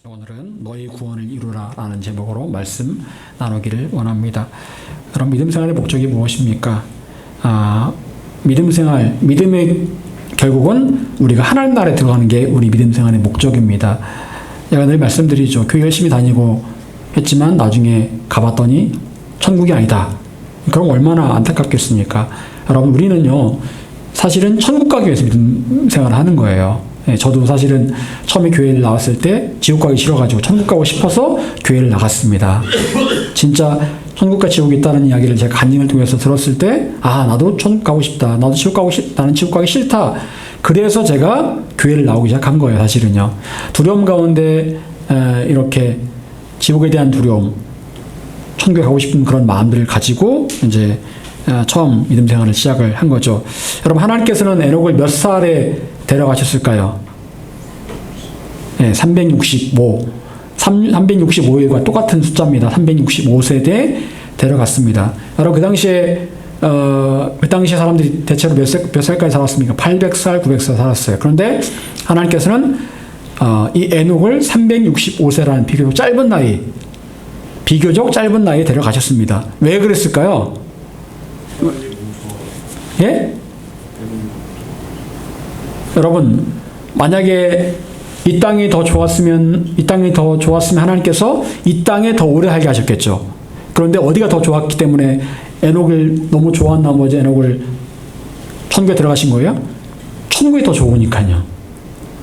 오늘은 너희 구원을 이루라 라는 제목으로 말씀 나누기를 원합니다. 그럼 믿음 생활의 목적이 무엇입니까? 믿음 생활, 믿음의 결국은 우리가 하나님 나라에 들어가는 게 우리 믿음 생활의 목적입니다. 제가 늘 말씀드리죠. 교회 열심히 다니고 했지만 나중에 가봤더니 천국이 아니다. 그럼 얼마나 안타깝겠습니까? 여러분, 우리는요, 사실은 천국 가기 위해서 믿음 생활을 하는 거예요. 저도 사실은 처음에 교회를 나왔을 때 지옥 가기 싫어가지고 천국 가고 싶어서 교회를 나갔습니다. 진짜 천국과 지옥이 있다는 이야기를 제가 간증을 통해서 들었을 때, 나도 천국 가고 싶다. 나는 지옥 가기 싫다. 그래서 제가 교회를 나오기 시작한 거예요, 사실은요. 두려움 가운데 이렇게 지옥에 대한 두려움, 천국에 가고 싶은 그런 마음들을 가지고 이제 처음 믿음 생활을 시작을 한 거죠. 여러분, 하나님께서는 에녹을 몇 살에 데려가셨을까요? 365. 365일과 똑같은 숫자입니다. 365세대 데려갔습니다. 여러분, 그 당시에 사람들이 대체로 몇 살까지 살았습니까? 800살, 900살 살았어요. 그런데 하나님께서는 이 에녹을 365세라는 비교적 짧은 나이에 데려가셨습니다. 왜 그랬을까요? 예? 여러분, 만약에 이 땅이 더 좋았으면 하나님께서 이 땅에 더 오래 살게 하셨겠죠. 그런데 어디가 더 좋았기 때문에 에녹을 너무 좋아한 나머지 에녹을 천국에 들어가신 거예요? 천국이 더 좋으니까요.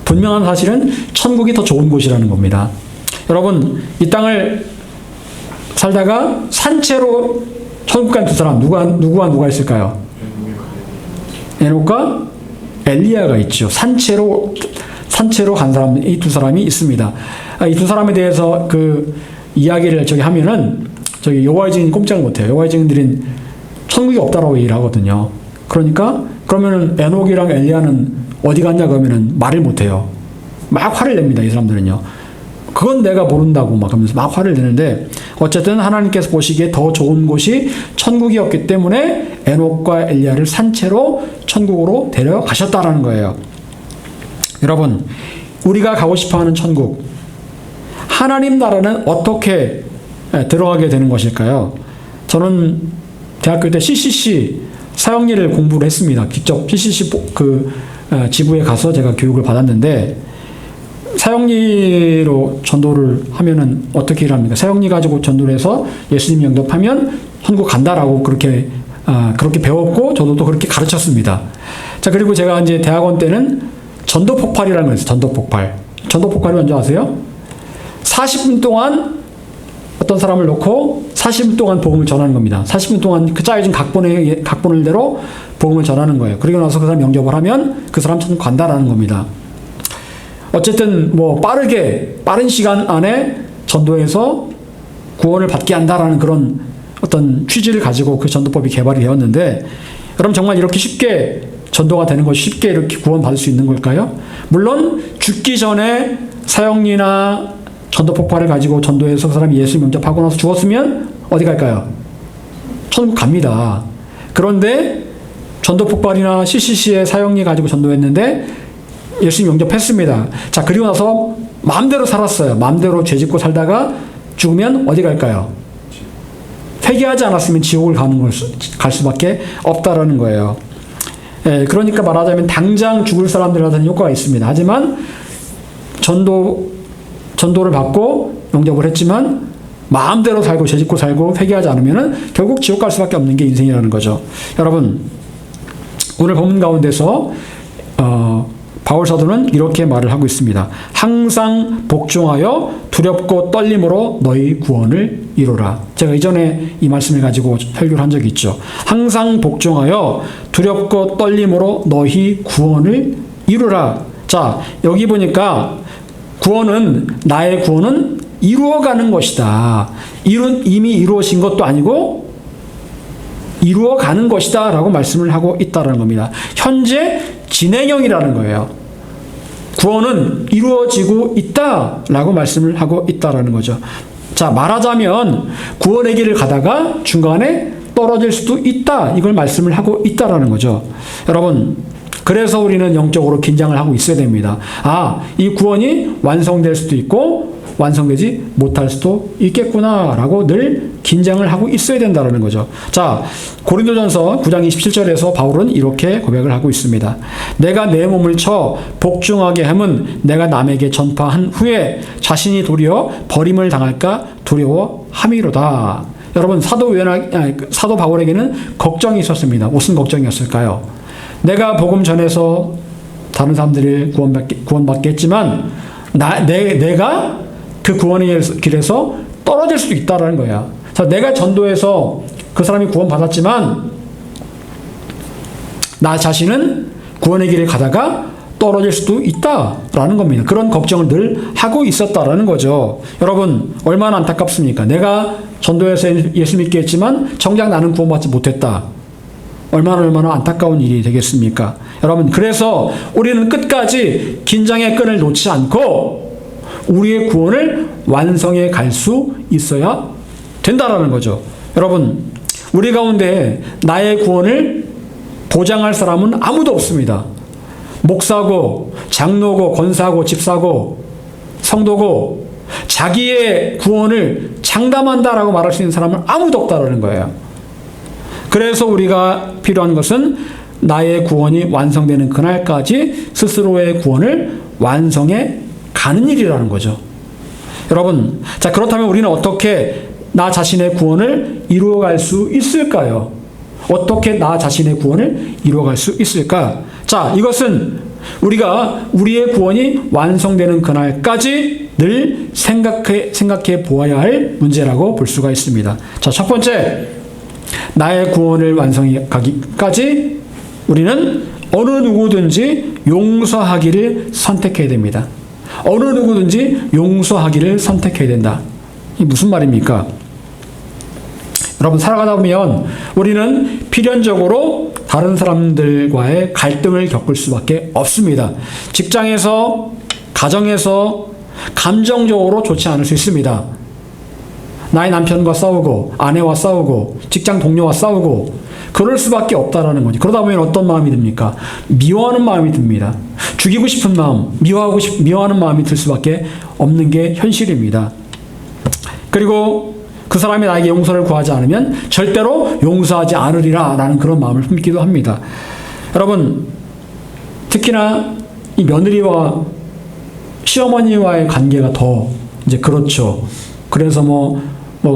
분명한 사실은 천국이 더 좋은 곳이라는 겁니다. 여러분, 이 땅을 살다가 산채로 천국 간 두 사람, 누가 있을까요? 에녹과 엘리야가 있죠. 산채로 간 사람, 이 두 사람이 있습니다. 이 두 사람에 대해서 그 이야기를 하면은 여호와의 증인 꼼짝을 못해요. 여호와의 증인들은 천국이 없다라고 얘기를 하거든요. 그러면은 에녹이랑 엘리야는 어디 갔냐 그러면은 말을 못해요. 막 화를 냅니다, 이 사람들은요. 그건 내가 모른다고 막 하면서 막 화를 내는데, 어쨌든 하나님께서 보시기에 더 좋은 곳이 천국이었기 때문에 에녹과 엘리야를 산채로 천국으로 데려가셨다라는 거예요. 여러분, 우리가 가고 싶어하는 천국, 하나님 나라는 어떻게 들어가게 되는 것일까요? 저는 대학교 때 CCC 사형리를 공부를 했습니다. 직접 CCC 지부에 가서 제가 교육을 받았는데, 사형리로 전도를 하면은 어떻게 일합니까? 사형리 가지고 전도를 해서 예수님 영접하면 천국 간다라고 그렇게 배웠고, 저도 또 그렇게 가르쳤습니다. 자, 그리고 제가 이제 대학원 때는 전도 폭발이라는 거 있어요. 전도 폭발. 전도 폭발이 뭔지 아세요? 40분 동안 어떤 사람을 놓고 40분 동안 복음을 전하는 겁니다. 40분 동안 그 짜여진 각본을대로 복음을 전하는 거예요. 그리고 나서 그 사람 영접을 하면 그 사람 천국 간다라는 겁니다. 어쨌든 빠른 시간 안에 전도해서 구원을 받게 한다라는 그런 어떤 취지를 가지고 그 전도법이 개발이 되었는데, 여러분, 정말 이렇게 쉽게 전도가 되는 것이, 쉽게 이렇게 구원받을 수 있는 걸까요? 물론 죽기 전에 사형리나 전도 폭발을 가지고 전도해서 그 사람이 예수 영접하고 나서 죽었으면 어디 갈까요? 천국 갑니다. 그런데 전도 폭발이나 CCC의 사형리 가지고 전도했는데 예수님 영접했습니다. 자, 그리고 나서 마음대로 살았어요. 마음대로 죄짓고 살다가 죽으면 어디 갈까요? 회개하지 않았으면 지옥을 갈 수밖에 없다라는 거예요. 그러니까 말하자면 당장 죽을 사람들한테는 효과가 있습니다. 하지만 전도를 받고 영접을 했지만 마음대로 살고 죄짓고 살고 회개하지 않으면 결국 지옥 갈 수밖에 없는 게 인생이라는 거죠. 여러분, 오늘 본문 가운데서 바울 사도는 이렇게 말을 하고 있습니다. 항상 복종하여 두렵고 떨림으로 너희 구원을 이루라. 제가 이전에 이 말씀을 가지고 설교를 한 적이 있죠. 항상 복종하여 두렵고 떨림으로 너희 구원을 이루라. 자, 여기 보니까 나의 구원은 이루어가는 것이다. 이미 이루어진 것도 아니고 이루어가는 것이다 라고 말씀을 하고 있다는 겁니다. 현재 진행형이라는 거예요. 구원은 이루어지고 있다라고 말씀을 하고 있다라는 거죠. 자, 말하자면 구원의 길을 가다가 중간에 떨어질 수도 있다, 이걸 말씀을 하고 있다라는 거죠. 여러분, 그래서 우리는 영적으로 긴장을 하고 있어야 됩니다. 이 구원이 완성될 수도 있고 완성되지 못할 수도 있겠구나라고 늘 긴장을 하고 있어야 된다는 거죠. 자, 고린도전서 9장 27절에서 바울은 이렇게 고백을 하고 있습니다. 내가 내 몸을 쳐 복종하게 함은 내가 남에게 전파한 후에 자신이 도리어 버림을 당할까 두려워함이로다. 여러분, 사도 바울에게는 걱정이 있었습니다. 무슨 걱정이었을까요? 내가 복음 전해서 다른 사람들이 구원받겠지만 내가 그 구원의 길에서 떨어질 수도 있다라는 거야. 자, 내가 전도해서 그 사람이 구원받았지만 나 자신은 구원의 길을 가다가 떨어질 수도 있다라는 겁니다. 그런 걱정을 늘 하고 있었다라는 거죠. 여러분, 얼마나 안타깝습니까? 내가 전도해서 예수 믿게 했지만 정작 나는 구원받지 못했다. 얼마나 안타까운 일이 되겠습니까? 여러분, 그래서 우리는 끝까지 긴장의 끈을 놓지 않고 우리의 구원을 완성해 갈 수 있어야 된다라는 거죠. 여러분, 우리 가운데 나의 구원을 보장할 사람은 아무도 없습니다. 목사고, 장로고, 권사고, 집사고, 성도고, 자기의 구원을 장담한다라고 말할 수 있는 사람은 아무도 없다라는 거예요. 그래서 우리가 필요한 것은 나의 구원이 완성되는 그날까지 스스로의 구원을 완성해 가는 일이라는 거죠. 여러분, 자, 그렇다면 우리는 어떻게 나 자신의 구원을 이루어갈 수 있을까요? 어떻게 나 자신의 구원을 이루어갈 수 있을까? 자, 이것은 우리가 우리의 구원이 완성되는 그날까지 늘 생각해 보아야 할 문제라고 볼 수가 있습니다. 자, 첫 번째, 나의 구원을 완성해 가기까지 우리는 어느 누구든지 용서하기를 선택해야 됩니다. 어느 누구든지 용서하기를 선택해야 된다. 이게 무슨 말입니까? 여러분, 살아가다 보면 우리는 필연적으로 다른 사람들과의 갈등을 겪을 수밖에 없습니다. 직장에서, 가정에서 감정적으로 좋지 않을 수 있습니다. 나의 남편과 싸우고, 아내와 싸우고, 직장 동료와 싸우고, 그럴 수밖에 없다라는 거지. 그러다 보면 어떤 마음이 듭니까? 미워하는 마음이 듭니다. 죽이고 싶은 마음, 미워하는 마음이 들 수밖에 없는 게 현실입니다. 그리고 그 사람이 나에게 용서를 구하지 않으면 절대로 용서하지 않으리라 라는 그런 마음을 품기도 합니다. 여러분, 특히나 이 며느리와 시어머니와의 관계가 더 이제 그렇죠. 그래서 뭐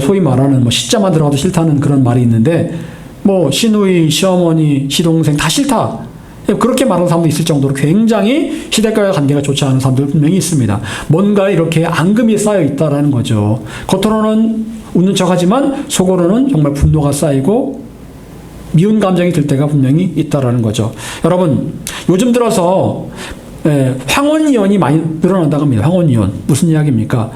소위 말하는 시자만 들어가도 싫다는 그런 말이 있는데, 시누이, 시어머니, 시동생 다 싫다. 그렇게 말하는 사람도 있을 정도로 굉장히 시댁과의 관계가 좋지 않은 사람들 분명히 있습니다. 뭔가 이렇게 앙금이 쌓여 있다라는 거죠. 겉으로는 웃는 척하지만 속으로는 정말 분노가 쌓이고 미운 감정이 들 때가 분명히 있다라는 거죠. 여러분, 요즘 들어서 황혼이혼이 많이 늘어난다고 합니다. 황혼이혼. 무슨 이야기입니까?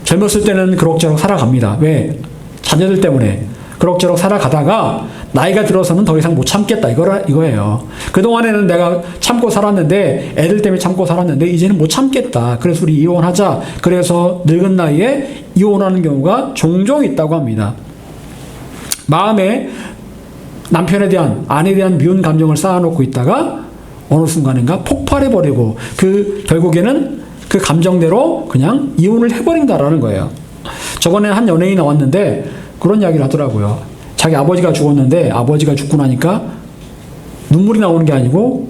젊었을 때는 그럭저럭 살아갑니다. 왜? 자녀들 때문에. 그럭저럭 살아가다가 나이가 들어서는 더 이상 못 참겠다 이거예요. 그동안에는 내가 참고 살았는데, 애들 때문에 참고 살았는데 이제는 못 참겠다. 그래서 우리 이혼하자. 그래서 늙은 나이에 이혼하는 경우가 종종 있다고 합니다. 마음에 남편에 대한, 아내에 대한 미운 감정을 쌓아놓고 있다가 어느 순간인가 폭발해버리고 결국에는 그 감정대로 그냥 이혼을 해버린다라는 거예요. 저번에 한 연예인이 나왔는데 그런 이야기를 하더라고요. 자기 아버지가 죽었는데 아버지가 죽고 나니까 눈물이 나오는 게 아니고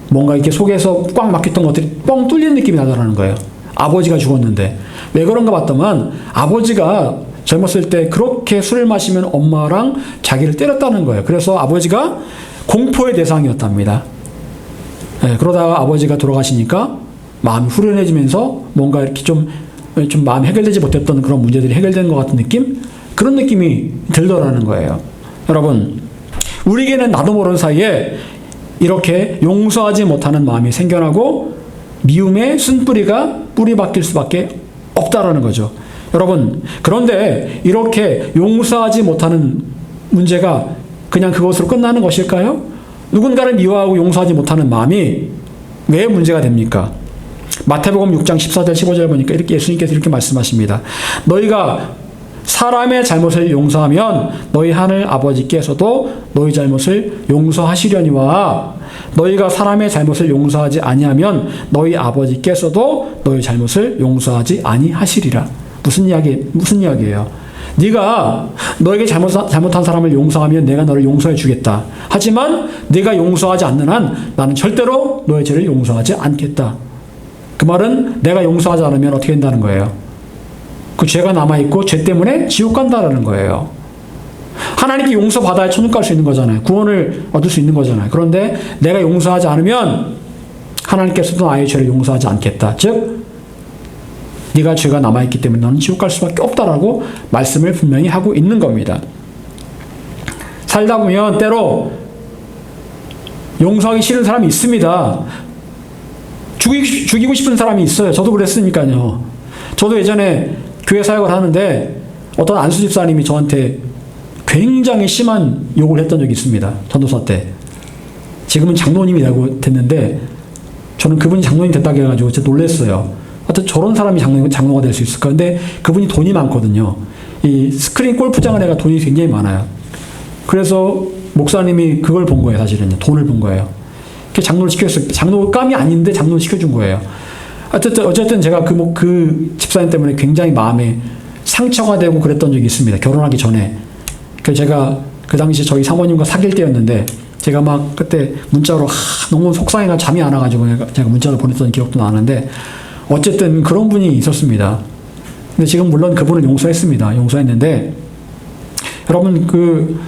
뭔가 이렇게 속에서 꽉 막혔던 것들이 뻥 뚫리는 느낌이 나더라는 거예요. 아버지가 죽었는데. 왜 그런가 봤더만 아버지가 젊었을 때 그렇게 술을 마시면 엄마랑 자기를 때렸다는 거예요. 그래서 아버지가 공포의 대상이었답니다. 그러다가 아버지가 돌아가시니까 마음이 후련해지면서 뭔가 이렇게 좀 마음이 해결되지 못했던 그런 문제들이 해결된 것 같은 느낌? 그런 느낌이 들더라는 거예요. 여러분, 우리에게는 나도 모르는 사이에 이렇게 용서하지 못하는 마음이 생겨나고 미움의 쓴뿌리가 뿌리박힐 수밖에 없다라는 거죠. 여러분, 그런데 이렇게 용서하지 못하는 문제가 그냥 그것으로 끝나는 것일까요? 누군가를 미워하고 용서하지 못하는 마음이 왜 문제가 됩니까? 마태복음 6장 14절 15절 보니까 예수님께서 이렇게 말씀하십니다. 너희가 사람의 잘못을 용서하면 너희 하늘 아버지께서도 너희 잘못을 용서하시려니와 너희가 사람의 잘못을 용서하지 아니하면 너희 아버지께서도 너희 잘못을 용서하지 아니하시리라. 무슨 이야기예요? 네가 너에게 잘못한 사람을 용서하면 내가 너를 용서해 주겠다. 하지만 네가 용서하지 않는 한 나는 절대로 너의 죄를 용서하지 않겠다. 그 말은 내가 용서하지 않으면 어떻게 된다는 거예요? 그 죄가 남아있고 죄 때문에 지옥 간다라는 거예요. 하나님께 용서받아야 천국 갈 수 있는 거잖아요. 구원을 얻을 수 있는 거잖아요. 그런데 내가 용서하지 않으면 하나님께서도 나의 죄를 용서하지 않겠다. 즉 네가 죄가 남아있기 때문에 너는 지옥 갈 수밖에 없다라고 말씀을 분명히 하고 있는 겁니다. 살다 보면 때로 용서하기 싫은 사람이 있습니다. 죽이고 싶은 사람이 있어요. 저도 그랬으니까요. 저도 예전에 교회 사역을 하는데 어떤 안수 집사님이 저한테 굉장히 심한 욕을 했던 적이 있습니다. 전도사 때. 지금은 장로님이라고 됐는데 저는 그분이 장로님 됐다고 해가지고 진짜 놀랐어요. 하여튼 저런 사람이 장로가 될 수 있을까? 근데 그분이 돈이 많거든요. 이 스크린 골프장을 해가 돈이 굉장히 많아요. 그래서 목사님이 그걸 본 거예요, 사실은. 돈을 본 거예요. 장로를 시켰어요. 장로감이 아닌데 장로를 시켜준 거예요. 어쨌든 제가 그 집사님 때문에 굉장히 마음에 상처가 되고 그랬던 적이 있습니다. 결혼하기 전에. 그래서 제가 그 당시 저희 사모님과 사귈 때였는데 제가 막 그때 문자로 너무 속상해가 잠이 안 와가지고 제가 문자를 보냈던 기억도 나는데 어쨌든 그런 분이 있었습니다. 근데 지금 물론 그분을 용서했습니다. 용서했는데 여러분 그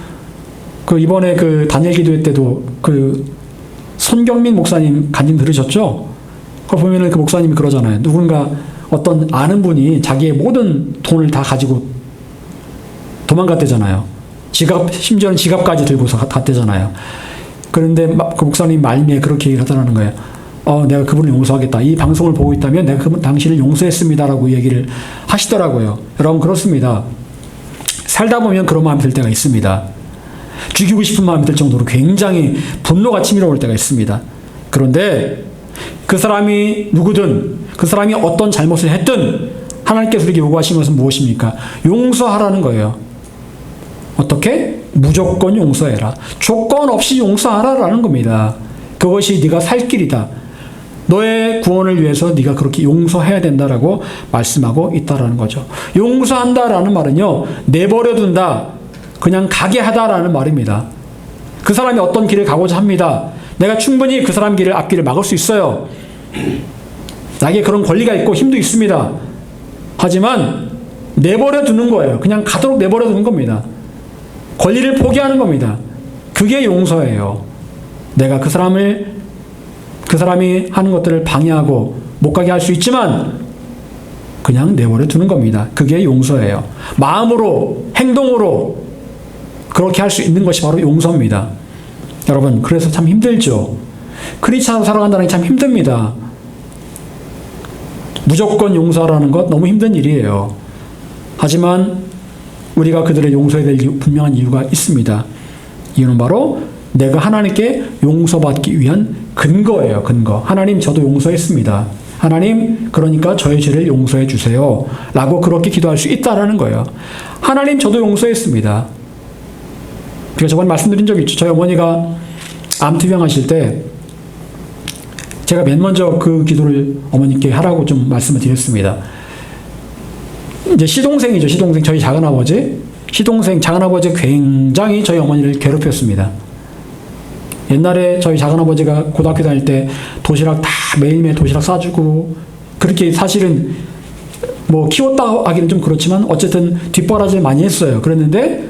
이번에 그 단일 기도회 때도 그 손경민 목사님 간증 들으셨죠? 그걸 보면은 그 목사님이 그러잖아요. 누군가 어떤 아는 분이 자기의 모든 돈을 다 가지고 도망갔대잖아요. 심지어는 지갑까지 들고서 갔대잖아요. 그런데 그 목사님 말미에 그렇게 얘기를 하더라는 거예요. 내가 그분을 용서하겠다. 이 방송을 보고 있다면 내가 당신을 용서했습니다라고 얘기를 하시더라고요. 여러분 그렇습니다. 살다 보면 그런 마음이 들 때가 있습니다. 죽이고 싶은 마음이 들 정도로 굉장히 분노가 치밀어 올 때가 있습니다. 그런데 그 사람이 누구든 그 사람이 어떤 잘못을 했든 하나님께서 우리에게 요구하신 것은 무엇입니까? 용서하라는 거예요. 어떻게? 무조건 용서해라. 조건 없이 용서하라라는 겁니다. 그것이 네가 살 길이다. 너의 구원을 위해서 네가 그렇게 용서해야 된다라고 말씀하고 있다라는 거죠. 용서한다라는 말은요, 내버려둔다, 그냥 가게 하다라는 말입니다. 그 사람이 어떤 길을 가고자 합니다. 내가 충분히 그 사람 길을 앞길을 막을 수 있어요. 나에게 그런 권리가 있고 힘도 있습니다. 하지만 내버려두는 거예요. 그냥 가도록 내버려두는 겁니다. 권리를 포기하는 겁니다. 그게 용서예요. 내가 그 사람이 하는 것들을 방해하고 못 가게 할 수 있지만 그냥 내버려 두는 겁니다. 그게 용서예요. 마음으로, 행동으로 그렇게 할 수 있는 것이 바로 용서입니다. 여러분, 그래서 참 힘들죠. 크리스찬으로 살아간다는 게 참 힘듭니다. 무조건 용서하라는 것 너무 힘든 일이에요. 하지만 우리가 그들을 용서해야 될 분명한 이유가 있습니다. 이유는 바로 내가 하나님께 용서받기 위한 근거예요. 근거. 하나님, 저도 용서했습니다. 하나님, 그러니까 저의 죄를 용서해 주세요. 라고 그렇게 기도할 수 있다라는 거예요. 하나님, 저도 용서했습니다. 제가 저번에 말씀드린 적이 있죠. 저희 어머니가 암투병 하실 때 제가 맨 먼저 그 기도를 어머니께 하라고 좀 말씀을 드렸습니다. 이제 시동생이죠. 시동생. 저희 작은아버지. 작은아버지가 굉장히 저희 어머니를 괴롭혔습니다. 옛날에 저희 작은아버지가 고등학교 다닐 때 도시락 다 매일매일 도시락 싸주고 그렇게 사실은 뭐 키웠다 하기는 좀 그렇지만 어쨌든 뒷바라지를 많이 했어요. 그랬는데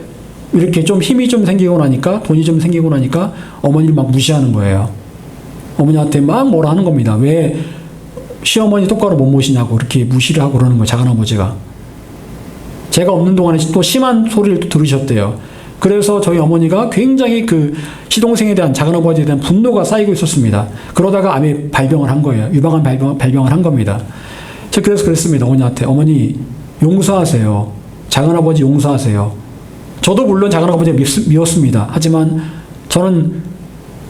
이렇게 좀 힘이 좀 생기고 나니까 돈이 좀 생기고 나니까 어머니를 막 무시하는 거예요. 어머니한테 막 뭐라 하는 겁니다. 왜 시어머니 똑바로 못 모시냐고 이렇게 무시를 하고 그러는 거예요. 작은아버지가. 제가 없는 동안에 또 심한 소리를 또 들으셨대요. 그래서 저희 어머니가 굉장히 그 시동생에 대한, 작은아버지에 대한 분노가 쌓이고 있었습니다. 그러다가 암에 발병을 한 거예요. 유방암 발병을 한 겁니다. 제가 그래서 그랬습니다. 어머니한테. 어머니, 용서하세요. 작은아버지 용서하세요. 저도 물론 작은아버지가 미웠습니다. 하지만 저는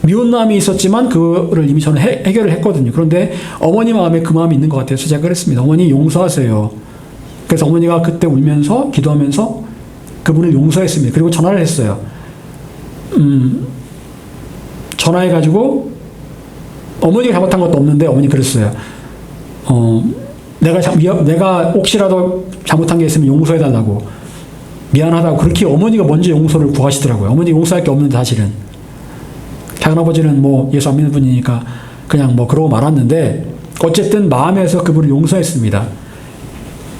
미운 마음이 있었지만 그거를 이미 저는 해결을 했거든요. 그런데 어머니 마음에 그 마음이 있는 것 같아서 제가 그랬습니다. 어머니 용서하세요. 그래서 어머니가 그때 울면서 기도하면서 그분을 용서했습니다. 그리고 전화를 했어요. 전화해가지고 어머니가 잘못한 것도 없는데 어머니 그랬어요. 내가 혹시라도 잘못한 게 있으면 용서해달라고, 미안하다고, 그렇게 어머니가 먼저 용서를 구하시더라고요. 어머니 용서할 게 없는데 사실은. 작은아버지는 뭐 예수 안 믿는 분이니까 그냥 뭐 그러고 말았는데 어쨌든 마음에서 그분을 용서했습니다.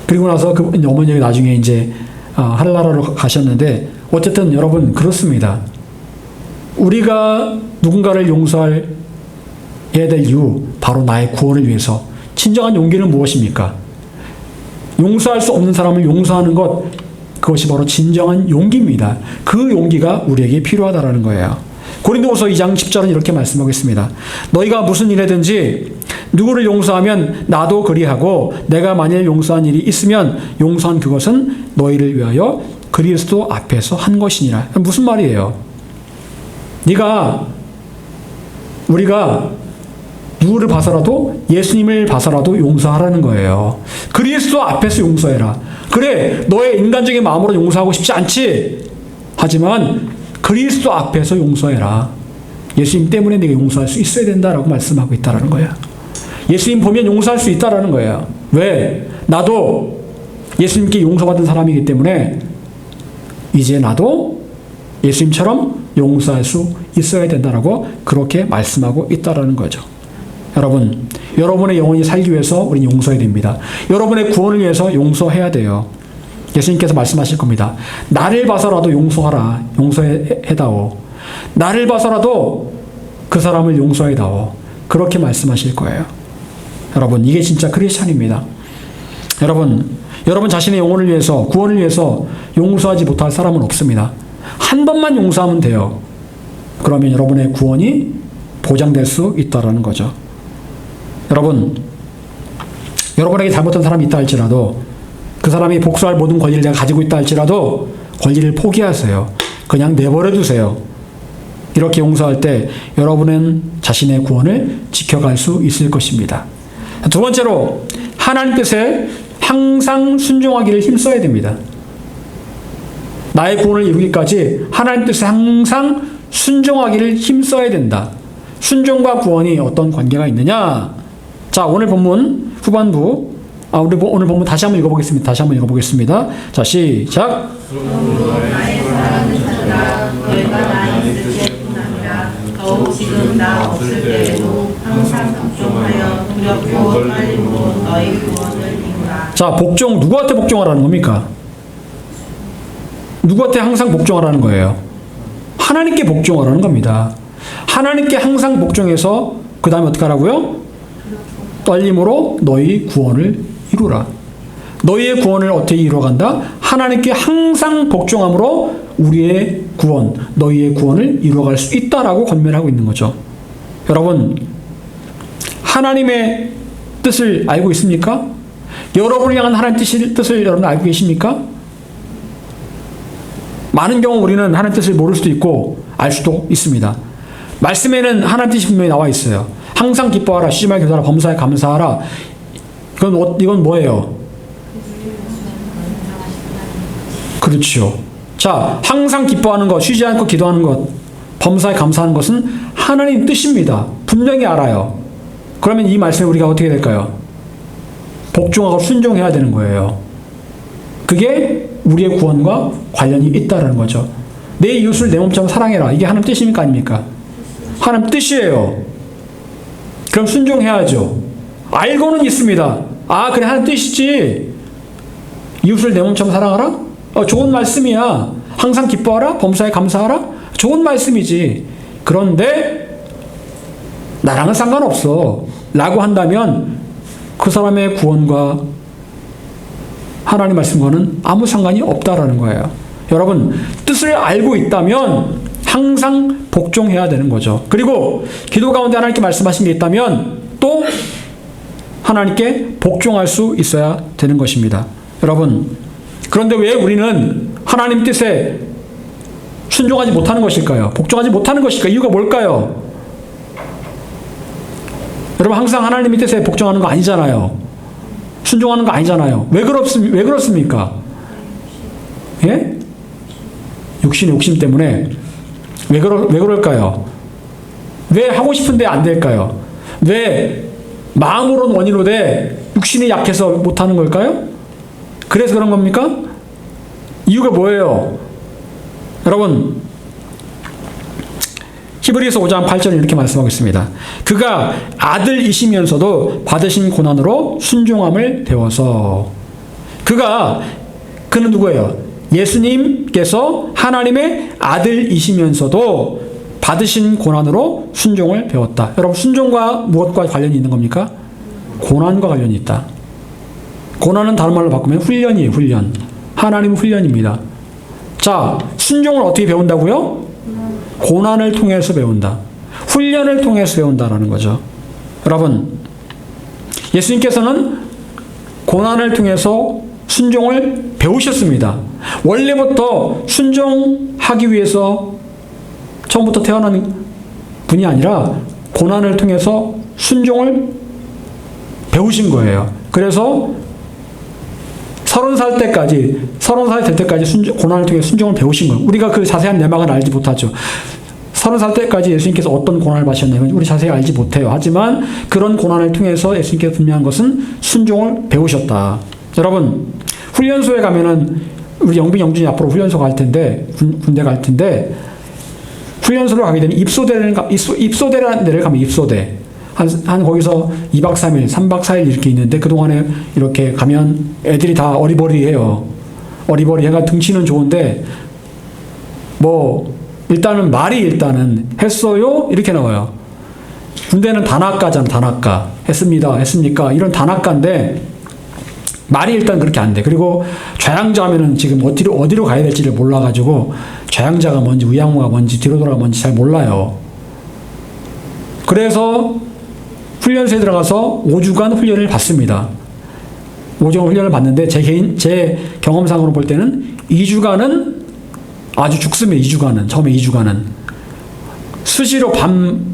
그리고 나서 그 어머니가 나중에 이제 하늘나라로 가셨는데, 어쨌든 여러분 그렇습니다. 우리가 누군가를 용서해야 될 이유, 바로 나의 구원을 위해서. 진정한 용기는 무엇입니까? 용서할 수 없는 사람을 용서하는 것, 그것이 바로 진정한 용기입니다. 그 용기가 우리에게 필요하다라는 거예요. 고린도후서 2장 10절은 이렇게 말씀하고 있습니다. 너희가 무슨 일이든지 누구를 용서하면 나도 그리하고, 내가 만일 용서한 일이 있으면 용서한 그것은 너희를 위하여 그리스도 앞에서 한 것이니라. 무슨 말이에요? 우리가 누구를 봐서라도, 예수님을 봐서라도 용서하라는 거예요. 그리스도 앞에서 용서해라. 그래, 너의 인간적인 마음으로 용서하고 싶지 않지. 하지만 그리스도 앞에서 용서해라. 예수님 때문에 네가 용서할 수 있어야 된다라고 말씀하고 있다라는 거예요. 예수님 보면 용서할 수 있다라는 거예요. 왜? 나도 예수님께 용서받은 사람이기 때문에 이제 나도 예수님처럼 용서할 수 있어야 된다라고 그렇게 말씀하고 있다라는 거죠. 여러분, 여러분의 영혼이 살기 위해서 우리는 용서해야 됩니다. 여러분의 구원을 위해서 용서해야 돼요. 예수님께서 말씀하실 겁니다. 나를 봐서라도 용서하라. 용서해다오. 나를 봐서라도 그 사람을 용서해다오. 그렇게 말씀하실 거예요. 여러분, 이게 진짜 크리스찬입니다. 여러분 자신의 영혼을 위해서, 구원을 위해서 용서하지 못할 사람은 없습니다. 한 번만 용서하면 돼요. 그러면 여러분의 구원이 보장될 수 있다는 거죠. 여러분에게 잘못한 사람이 있다 할지라도, 그 사람이 복수할 모든 권리를 내가 가지고 있다 할지라도 권리를 포기하세요. 그냥 내버려 두세요. 이렇게 용서할 때 여러분은 자신의 구원을 지켜갈 수 있을 것입니다. 두 번째로, 하나님 뜻에 항상 순종하기를 힘써야 됩니다. 나의 구원을 이루기까지 하나님 뜻에 항상 순종하기를 힘써야 된다. 순종과 구원이 어떤 관계가 있느냐? 자, 오늘 본문 후반부, 오늘 본문 다시 한번 읽어보겠습니다. 자, 시작. 더욱 지금 나 없을 때에도 항상 복종하여 두렵고 떨림으로 너희 구원을 이루라. 자, 복종, 누구한테 복종하라는 겁니까? 누구한테 항상 복종하라는 거예요? 하나님께 복종하라는 겁니다. 하나님께 항상 복종해서 그 다음에 어떻게 하라고요? 떨림으로 너희 구원을 이루라. 너희의 구원을 어떻게 이루어간다? 하나님께 항상 복종함으로 우리의 구원, 너희의 구원을 이루어갈 수 있다라고 권면하고 있는 거죠. 여러분, 하나님의 뜻을 알고 있습니까? 여러분을 향한 하나님 뜻을 여러분 알고 계십니까? 많은 경우 우리는 하나님 뜻을 모를 수도 있고 알 수도 있습니다. 말씀에는 하나님 뜻이 분명히 나와 있어요. 항상 기뻐하라, 쉬지 말고 기도하라, 범사에 감사하라. 이건 뭐예요? 그렇죠. 자, 항상 기뻐하는 것, 쉬지 않고 기도하는 것, 범사에 감사하는 것은 하나님 뜻입니다. 분명히 알아요. 그러면 이 말씀에 우리가 어떻게 될까요? 복종하고 순종해야 되는 거예요. 그게 우리의 구원과 관련이 있다는 거죠. 내 이웃을 내 몸처럼 사랑해라. 이게 하나님 뜻입니까? 아닙니까? 하나님 뜻이에요. 그럼 순종해야죠. 알고는 있습니다. 아, 그래, 하나님 뜻이지. 이웃을 내 몸처럼 사랑하라? 좋은 말씀이야. 항상 기뻐하라? 범사에 감사하라? 좋은 말씀이지. 그런데 나랑은 상관없어 라고 한다면 그 사람의 구원과 하나님 말씀과는 아무 상관이 없다라는 거예요. 여러분, 뜻을 알고 있다면 항상 복종해야 되는 거죠. 그리고 기도 가운데 하나님께 말씀하신 게 있다면 또 하나님께 복종할 수 있어야 되는 것입니다. 여러분, 그런데 왜 우리는 하나님 뜻에 순종하지 못하는 것일까요? 복종하지 못하는 것일까요? 이유가 뭘까요? 여러분, 항상 하나님의 뜻에 복종하는 거 아니잖아요. 순종하는 거 아니잖아요. 왜 그렇습니까? 예? 욕심 때문에. 왜 그럴까요? 왜 하고 싶은데 안 될까요? 왜 마음으로는 원이로되 육신이 약해서 못하는 걸까요? 그래서 그런 겁니까? 이유가 뭐예요? 여러분, 히브리서 5장 8절에 이렇게 말씀하고 있습니다. 그가 아들이시면서도 받으신 고난으로 순종함을 배워서. 그는 누구예요? 예수님께서 하나님의 아들이시면서도 받으신 고난으로 순종을 배웠다. 여러분, 순종과 무엇과 관련이 있는 겁니까? 고난과 관련이 있다. 고난은 다른 말로 바꾸면 훈련이에요. 훈련. 하나님 훈련입니다. 자, 순종을 어떻게 배운다고요? 고난을 통해서 배운다. 훈련을 통해서 배운다라는 거죠. 여러분, 예수님께서는 고난을 통해서 순종을 배우셨습니다. 원래부터 순종하기 위해서 처음부터 태어난 분이 아니라 고난을 통해서 순종을 배우신 거예요. 그래서 30살 될 때까지 고난을 통해 순종을 배우신 거예요. 우리가 그 자세한 내막은 알지 못하죠. 30살 때까지 예수님께서 어떤 고난을 받으셨냐면 우리 자세히 알지 못해요. 하지만 그런 고난을 통해서 예수님께서 분명한 것은 순종을 배우셨다. 여러분, 훈련소에 가면은 우리 영준이 앞으로 훈련소 갈 텐데, 군대 갈 텐데, 훈련소를 가게 되면 입소대라는 데를 가면 입소대. 한 거기서 2박 3일, 3박 4일 이렇게 있는데 그동안에 이렇게 가면 애들이 다 어리버리해요. 어리버리해가 등치는 좋은데 일단은 말이 했어요? 이렇게 나와요. 군대는 단아까잖아. 단아까. 했습니까? 이런 단아까인데 말이 일단 그렇게 안 돼. 그리고 좌양자 하면은 지금 어디로 가야 될지를 몰라가지고 좌양자가 뭔지 우양우가 뭔지 뒤로 돌아가 뭔지 잘 몰라요. 그래서 훈련소에 들어가서 5주간 훈련을 받습니다. 5주간 훈련을 받는데 제 경험상으로 볼 때는 2주간은 아주 죽습니다. 2주간은. 처음에 2주간은. 수시로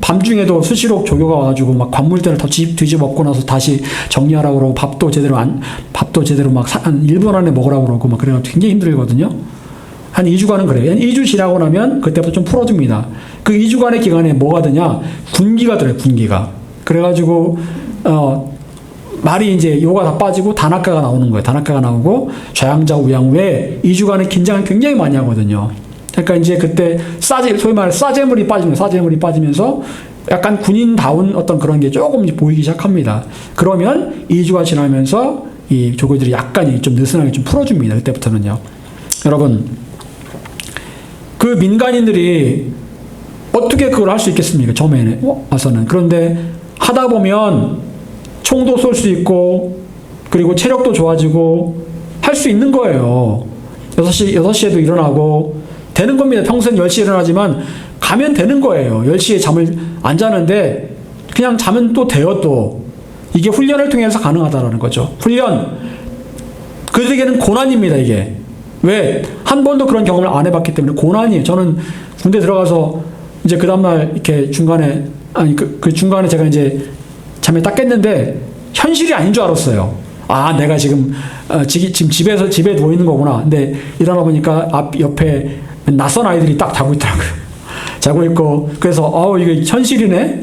밤중에도 수시로 조교가 와가지고 막 관물대를 더 뒤집어 엎고 나서 다시 정리하라고 그러고 밥도 제대로 한 1분 안에 먹으라고 그러고 막 그래가지고 굉장히 힘들거든요. 한 2주간은 그래요. 2주 지나고 나면 그때부터 좀 풀어줍니다. 그 2주간의 기간에 뭐가 되냐? 군기가 들어요. 군기가. 그래가지고 말이 이제 요가 다 빠지고 단아까가 나오는 거예요. 단아까가 나오고 좌양자 우양우에 2주간의 긴장을 굉장히 많이 하거든요. 그러니까 이제 그때 소위 말해 싸제물이 빠지면서 약간 군인다운 어떤 그런 게 조금 보이기 시작합니다. 그러면 2주가 지나면서 이 조교들이 약간 좀 느슨하게 좀 풀어줍니다. 그때부터는요. 여러분, 그 민간인들이 어떻게 그걸 할 수 있겠습니까? 처음에는 와서는. 그런데 하다 보면 총도 쏠 수 있고 그리고 체력도 좋아지고 할 수 있는 거예요. 6시에도 일어나고 되는 겁니다. 평소엔 10시에 일어나지만 가면 되는 거예요. 10시에 잠을 안 자는데 그냥 자면 또 돼요. 또 이게 훈련을 통해서 가능하다라는 거죠. 훈련. 그들에게는 고난입니다. 이게. 왜? 한 번도 그런 경험을 안 해봤기 때문에 고난이에요. 저는 군대 들어가서 이제 그 다음날 이렇게 중간에 그 중간에 제가 이제 잠에 딱 깼는데 현실이 아닌 줄 알았어요. 아, 내가 지금 집에 누워 있는 거구나. 근데 일어나 보니까 옆에 낯선 아이들이 딱 자고 있더라고요. 자고 있고 그래서 이게 현실이네.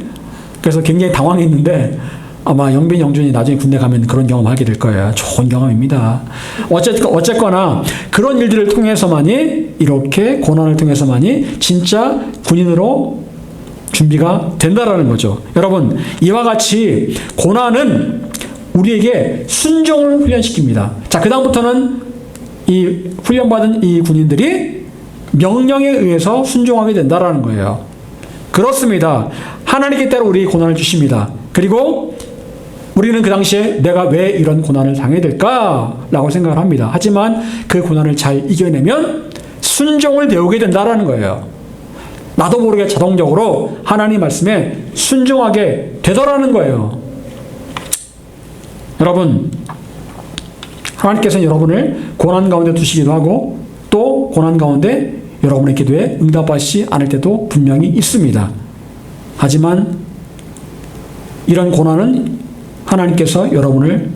그래서 굉장히 당황했는데 아마 영준이 나중에 군대 가면 그런 경험하게 될 거예요. 좋은 경험입니다. 어쨌거나 그런 일들을 통해서만이 이렇게 고난을 통해서만이 진짜 군인으로 준비가 된다라는 거죠. 여러분, 이와 같이 고난은 우리에게 순종을 훈련시킵니다. 자, 그 다음부터는 이 훈련받은 이 군인들이 명령에 의해서 순종하게 된다라는 거예요. 그렇습니다. 하나님께 따라 우리에게 고난을 주십니다. 그리고 우리는 그 당시에 내가 왜 이런 고난을 당해야 될까라고 생각을 합니다. 하지만 그 고난을 잘 이겨내면 순종을 배우게 된다라는 거예요. 나도 모르게 자동적으로 하나님 말씀에 순종하게 되더라는 거예요. 여러분, 하나님께서는 여러분을 고난 가운데 두시기도 하고 또 고난 가운데 여러분의 기도에 응답하시지 않을 때도 분명히 있습니다. 하지만 이런 고난은 하나님께서 여러분을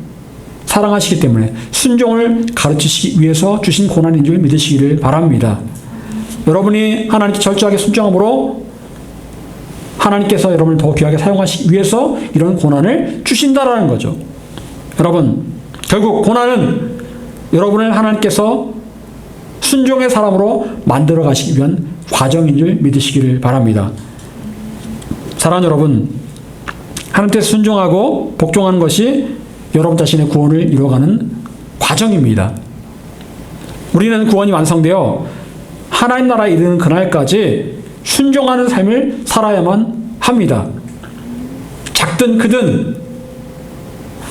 사랑하시기 때문에 순종을 가르치시기 위해서 주신 고난인 줄 믿으시기를 바랍니다. 여러분이 하나님께 철저하게 순종함으로 하나님께서 여러분을 더 귀하게 사용하시기 위해서 이런 고난을 주신다라는 거죠. 여러분, 결국 고난은 여러분을 하나님께서 순종의 사람으로 만들어 가시기 위한 과정인 줄 믿으시기를 바랍니다. 사랑하는 여러분, 하나님께서 순종하고 복종하는 것이 여러분 자신의 구원을 이루어가는 과정입니다. 우리는 구원이 완성되어 하나님 나라에 이르는 그날까지 순종하는 삶을 살아야만 합니다. 작든 크든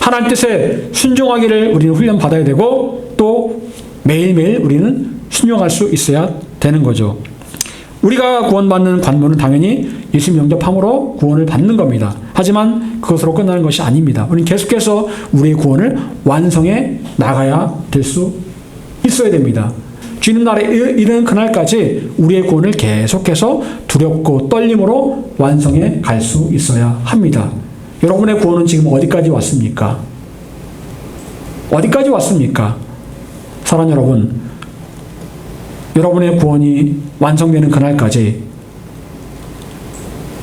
하나님 뜻에 순종하기를 우리는 훈련받아야 되고 또 매일매일 우리는 순종할 수 있어야 되는 거죠. 우리가 구원받는 관문은 당연히 예수님 영접함으로 구원을 받는 겁니다. 하지만 그것으로 끝나는 것이 아닙니다. 우리는 계속해서 우리의 구원을 완성해 나가야 될 수 있어야 됩니다. 주님 나라에 이르는 그날까지 우리의 구원을 계속해서 두렵고 떨림으로 완성해 갈 수 있어야 합니다. 여러분의 구원은 지금 어디까지 왔습니까? 어디까지 왔습니까? 사랑하는 여러분, 여러분의 구원이 완성되는 그날까지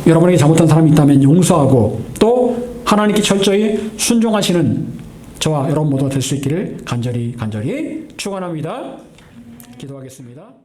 여러분에게 잘못한 사람이 있다면 용서하고 또 하나님께 철저히 순종하시는 저와 여러분 모두가 될 수 있기를 간절히 축원합니다. 기도하겠습니다.